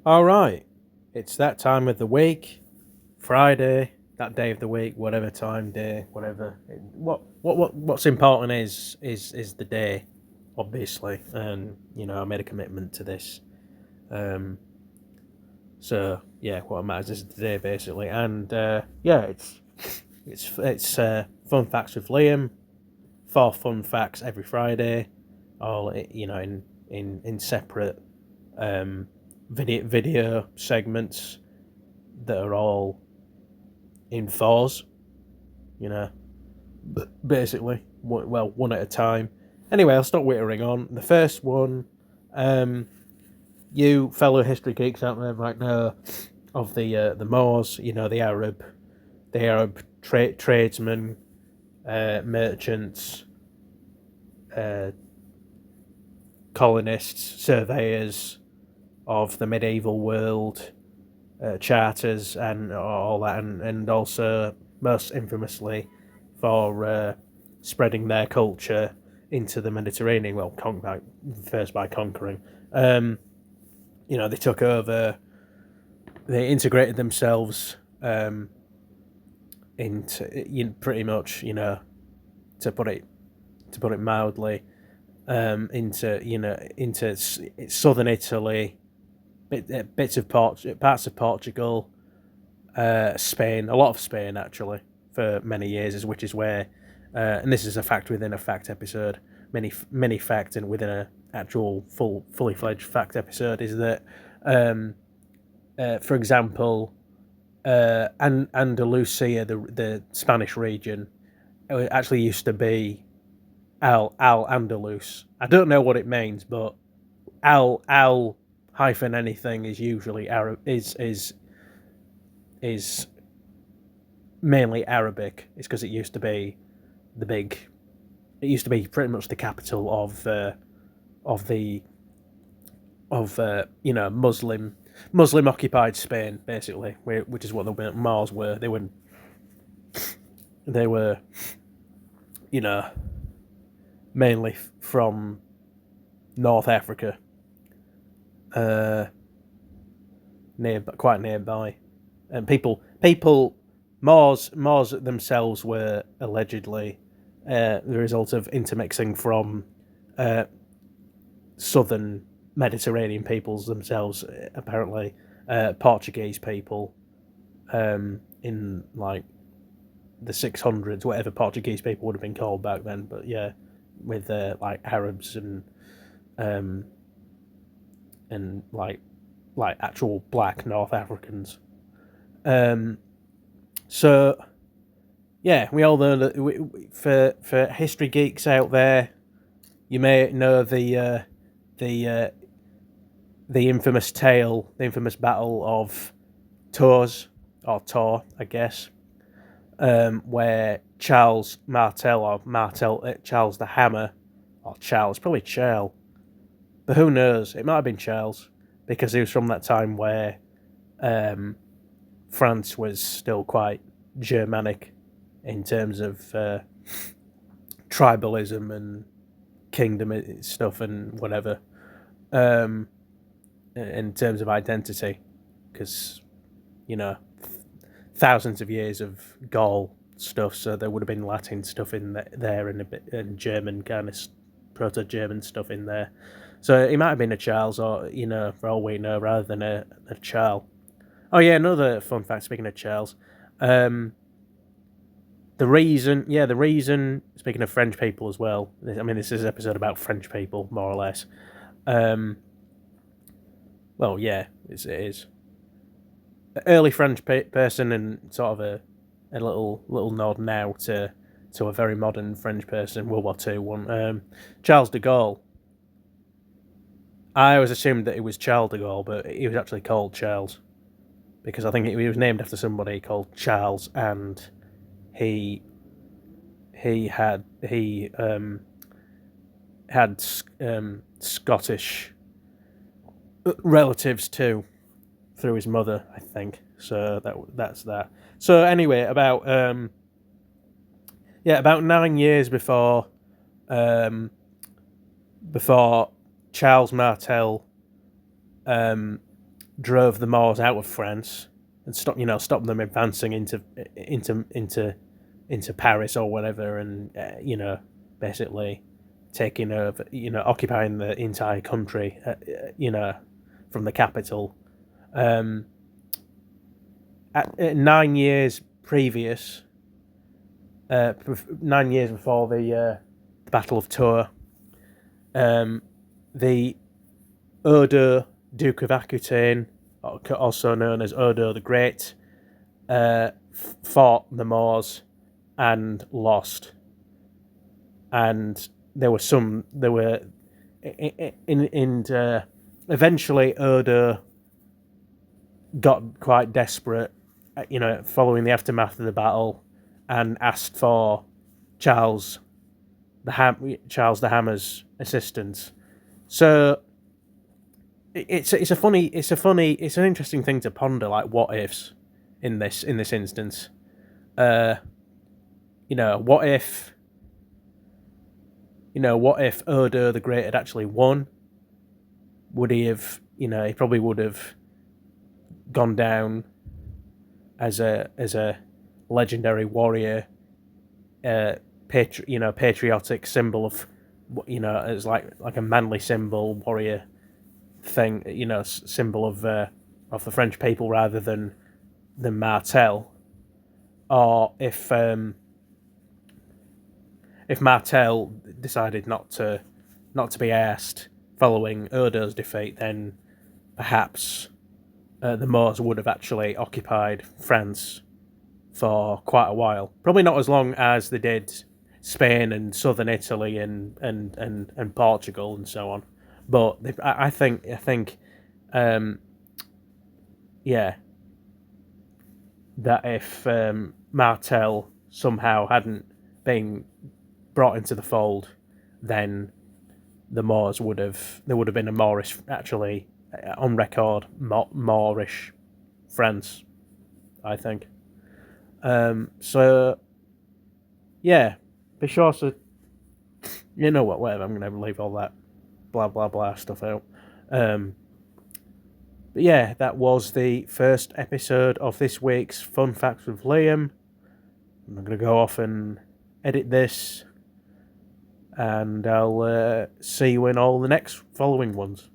All right, it's that time of the week, Friday, that day of the week, whatever time, day, whatever. What's important is the day, obviously, and I made a commitment to this. Um, so yeah, what matters is the day basically, and yeah, it's fun facts with Liam. 4 fun facts every Friday, all in separate um, video segments that are all in fours, you know, basically. Well, one at a time. Anyway, I'll stop wittering on. The first one, um, you fellow history geeks out there might know of the Moors, the Arab tradesmen, merchants, uh, colonists, surveyors of the medieval world, charters and all that, and also most infamously for spreading their culture into the Mediterranean. Well, first by conquering. Um, they took over. They integrated themselves into pretty much, to put it mildly, into southern Italy, bits of parts of Portugal, Spain, a lot of Spain actually, for many years, which is where, and this is a fact within a fact episode, many fact, and within a actual fully fledged fact episode is that, for example, Andalusia, the Spanish region, actually used to be Al Andalus. I don't know what it means, but Al hyphen anything is usually Arab is mainly Arabic. It's because it used to be the big. It used to be pretty much the capital of the Muslim occupied Spain, basically, which is what the Moors were. They were you know mainly from North Africa, uh, quite nearby, and people Moors themselves were allegedly the result of intermixing from uh, southern Mediterranean peoples themselves, apparently Portuguese people, in like the 600s, whatever Portuguese people would have been called back then. But yeah, with like Arabs um, and like actual black North Africans. Um, so yeah, we all know that for history geeks out there, you may know the the infamous tale, the infamous battle of Tours, or Tor, I guess, where Charles Martel, or Martel Charles the Hammer, or Charles, probably Charles, but who knows? It might have been Charles, because he was from that time where um, France was still quite Germanic in terms of tribalism and kingdom stuff and whatever, um, in terms of identity, because you know thousands of years of Gaul stuff, so there would have been Latin stuff in there and a bit and German kind of proto-German stuff in there. So it might have been a Charles, or for all we know, rather than a Charles. Oh yeah, another fun fact. Speaking of Charles, um, the reason. Speaking of French people as well. I mean, this is an episode about French people, more or less. Um, well, yeah, it is. Early French person, and sort of a little nod now to a very modern French person, World War Two one. Charles de Gaulle. I always assumed that it was Charles de Gaulle, but he was actually called Charles because I think he was named after somebody called Charles, and he he had Scottish relatives too through his mother, I think. So that's that. So anyway, about 9 years um, before Charles Martel um, drove the Moors out of France and stopped them advancing into Paris or whatever, and basically taking over, occupying the entire country, from the capital. Um, 9 years previous, 9 years before the Battle of Tours, the Odo, Duke of Aquitaine, also known as Odo the Great, fought the Moors and lost. And eventually Odo got quite desperate, following the aftermath of the battle, and asked for Charles the Hammer's assistance. So it's an interesting thing to ponder, like what ifs in this instance. What if Odo the Great had actually won? Would he have? He probably would have gone down as a legendary warrior, patriotic symbol of, as like a manly symbol, warrior thing, symbol of the French people rather than Martel. Or if Martel decided not to be asked following Odo's defeat, then perhaps the Moors would have actually occupied France for quite a while. Probably not as long as they did Spain and southern Italy and Portugal and so on. But I think that if Martel somehow hadn't been brought into the fold, then the Moors there would have been a Moorish, actually, on record, Moorish France, I think. So yeah, be sure to, whatever, I'm going to leave all that blah blah blah stuff out. But yeah, that was the first episode of this week's Fun Facts with Liam. I'm going to go off and edit this, and I'll see you in all the next following ones.